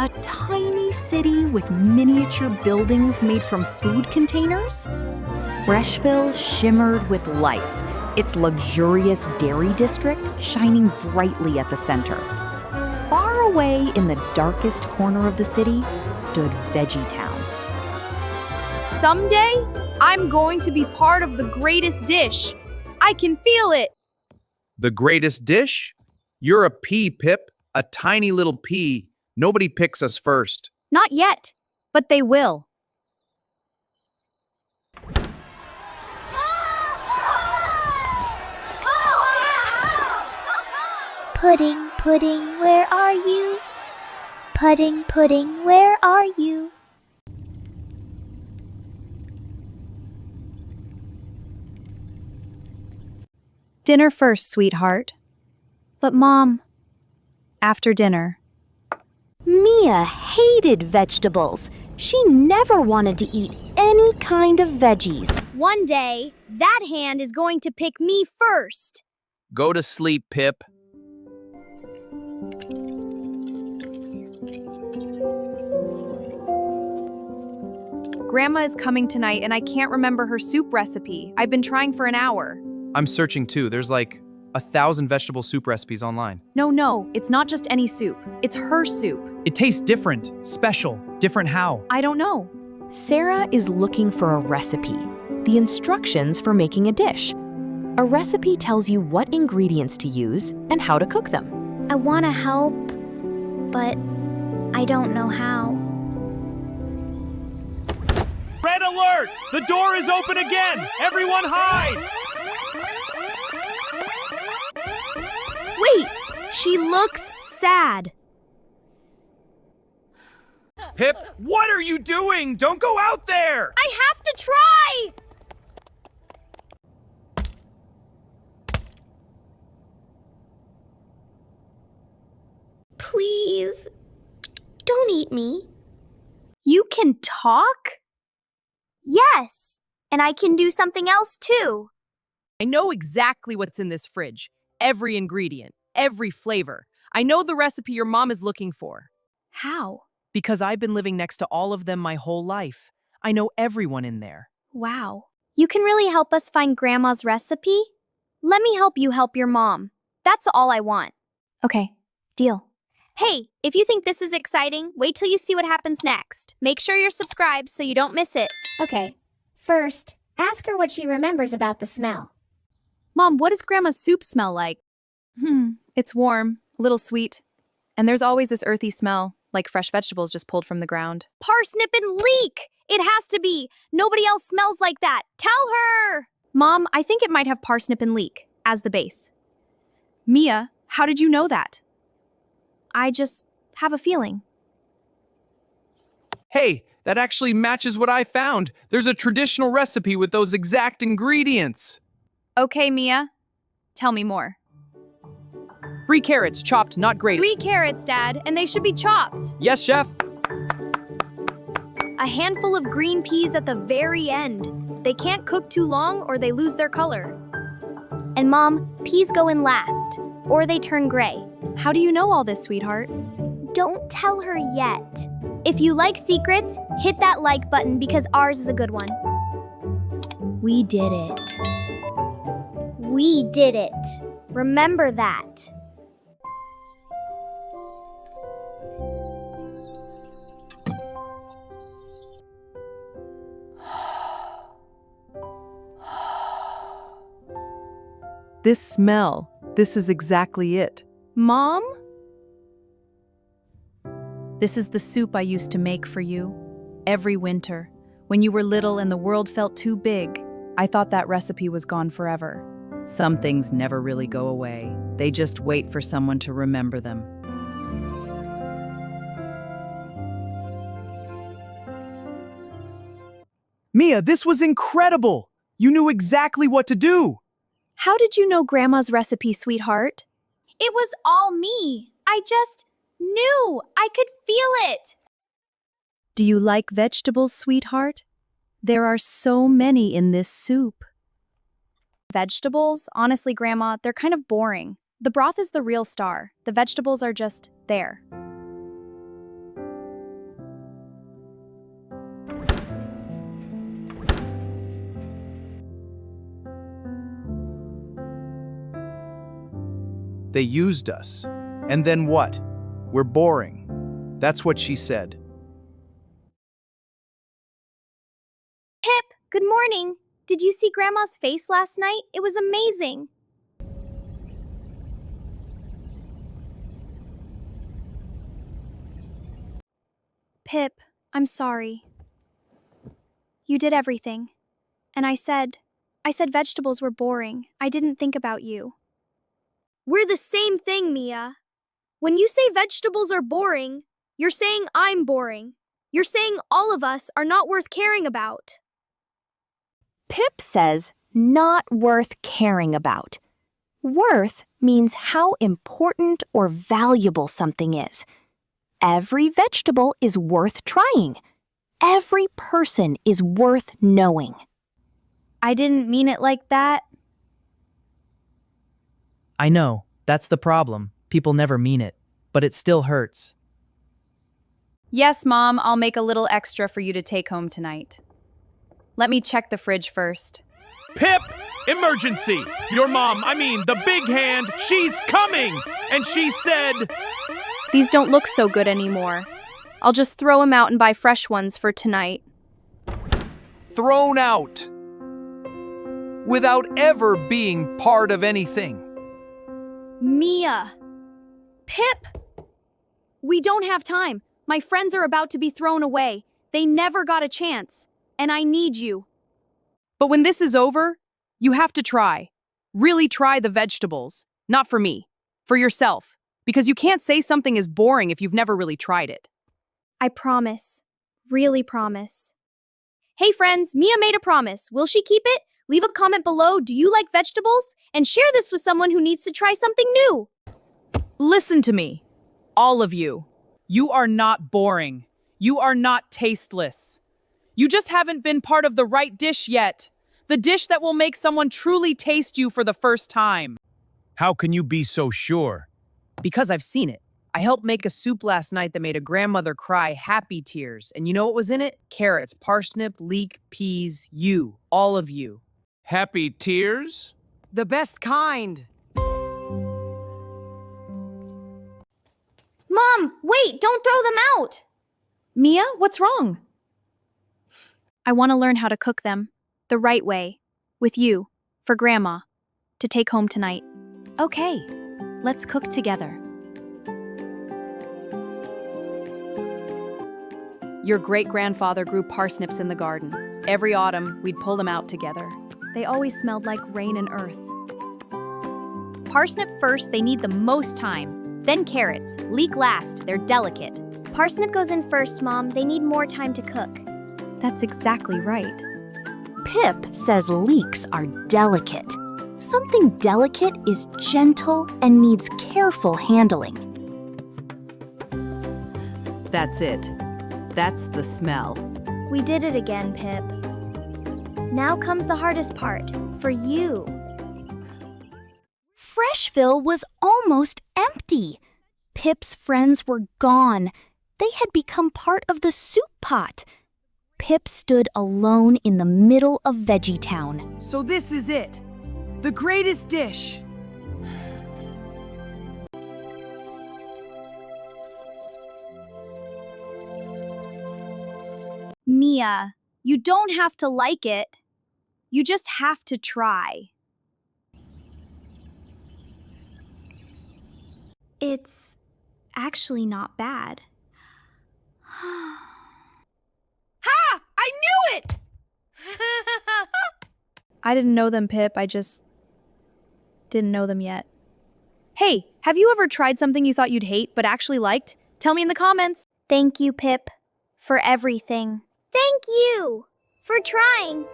A tiny city with miniature buildings made from food containers? Freshville shimmered with life, its luxurious dairy district shining brightly at the center. Far away in the darkest corner of the city stood Veggie Town. Someday, I'm going to be part of the greatest dish. I can feel it. The greatest dish? You're a pea, Pip, a tiny little pea. Nobody picks us first. Not yet, but they will. Pudding, pudding, where are you? Pudding, pudding, where are you? Dinner first, sweetheart. But Mom, after dinner. Mia hated vegetables. She never wanted to eat any kind of veggies. One day, that hand is going to pick me first. Go to sleep, Pip. Grandma is coming tonight and I can't remember her soup recipe. I've been trying for an hour. I'm searching too. There's like 1,000 vegetable soup recipes online. No, it's not just any soup. It's her soup. It tastes different, special, different how? I don't know. Sarah is looking for a recipe, the instructions for making a dish. A recipe tells you what ingredients to use and how to cook them. I want to help, but I don't know how. Red alert! The door is open again! Everyone hide! Wait, she looks sad. Pip, what are you doing? Don't go out there! I have to try! Please, don't eat me. You can talk? Yes, and I can do something else too. I know exactly what's in this fridge. Every ingredient, every flavor. I know the recipe your mom is looking for. How? Because I've been living next to all of them my whole life. I know everyone in there. Wow. You can really help us find Grandma's recipe? Let me help you help your mom. That's all I want. Okay, deal. Hey, if you think this is exciting, wait till you see what happens next. Make sure you're subscribed so you don't miss it. Okay, first, ask her what she remembers about the smell. Mom, what does Grandma's soup smell like? It's warm, a little sweet. And there's always this earthy smell, like fresh vegetables just pulled from the ground. Parsnip and leek! It has to be. Nobody else smells like that. Tell her! Mom, I think it might have parsnip and leek as the base. Mia, how did you know that? I just have a feeling. Hey, that actually matches what I found. There's a traditional recipe with those exact ingredients. Okay, Mia, tell me more. 3 carrots, chopped, not grated. 3 carrots, Dad, and they should be chopped. Yes, chef. A handful of green peas at the very end. They can't cook too long or they lose their color. And Mom, peas go in last, or they turn gray. How do you know all this, sweetheart? Don't tell her yet. If you like secrets, hit that like button because ours is a good one. We did it. We did it. Remember that. This smell, this is exactly it. Mom? This is the soup I used to make for you. Every winter, when you were little and the world felt too big, I thought that recipe was gone forever. Some things never really go away. They just wait for someone to remember them. Mia, this was incredible! You knew exactly what to do! How did you know Grandma's recipe, sweetheart? It was all me. I just knew. I could feel it. Do you like vegetables, sweetheart? There are so many in this soup. Vegetables? Honestly, Grandma, they're kind of boring. The broth is the real star. The vegetables are just there. They used us. And then what? We're boring. That's what she said. Pip, good morning. Did you see Grandma's face last night? It was amazing. Pip, I'm sorry. You did everything. And I said vegetables were boring. I didn't think about you. We're the same thing, Mia. When you say vegetables are boring, you're saying I'm boring. You're saying all of us are not worth caring about. Pip says not worth caring about. Worth means how important or valuable something is. Every vegetable is worth trying. Every person is worth knowing. I didn't mean it like that. I know, that's the problem. People never mean it, but it still hurts. Yes, Mom, I'll make a little extra for you to take home tonight. Let me check the fridge first. Pip! Emergency! Your mom, the big hand, she's coming! And she said... These don't look so good anymore. I'll just throw them out and buy fresh ones for tonight. Thrown out. Without ever being part of anything. Mia! Pip! We don't have time. My friends are about to be thrown away. They never got a chance. And I need you. But when this is over, you have to try. Really try the vegetables. Not for me. For yourself. Because you can't say something is boring if you've never really tried it. I promise. Really promise. Hey friends, Mia made a promise. Will she keep it? Leave a comment below. Do you like vegetables? And share this with someone who needs to try something new. Listen to me. All of you. You are not boring. You are not tasteless. You just haven't been part of the right dish yet. The dish that will make someone truly taste you for the first time. How can you be so sure? Because I've seen it. I helped make a soup last night that made a grandmother cry happy tears. And you know what was in it? Carrots, parsnip, leek, peas, you. All of you. Happy tears? The best kind. Mom, wait, don't throw them out. Mia, what's wrong? I want to learn how to cook them. The right way. With you. For Grandma. To take home tonight. Okay, let's cook together. Your great-grandfather grew parsnips in the garden. Every autumn, we'd pull them out together. They always smelled like rain and earth. Parsnip first, they need the most time. Then carrots. Leek last, they're delicate. Parsnip goes in first, Mom. They need more time to cook. That's exactly right. Pip says leeks are delicate. Something delicate is gentle and needs careful handling. That's it. That's the smell. We did it again, Pip. Now comes the hardest part. For you. Freshville was almost empty. Pip's friends were gone. They had become part of the soup pot. Pip stood alone in the middle of Veggie Town. So this is it. The greatest dish. Mia, you don't have to like it. You just have to try. It's actually not bad. Ha! I knew it! I didn't know them, Pip. I just didn't know them yet. Hey, have you ever tried something you thought you'd hate but actually liked? Tell me in the comments. Thank you, Pip, for everything. Thank you for trying.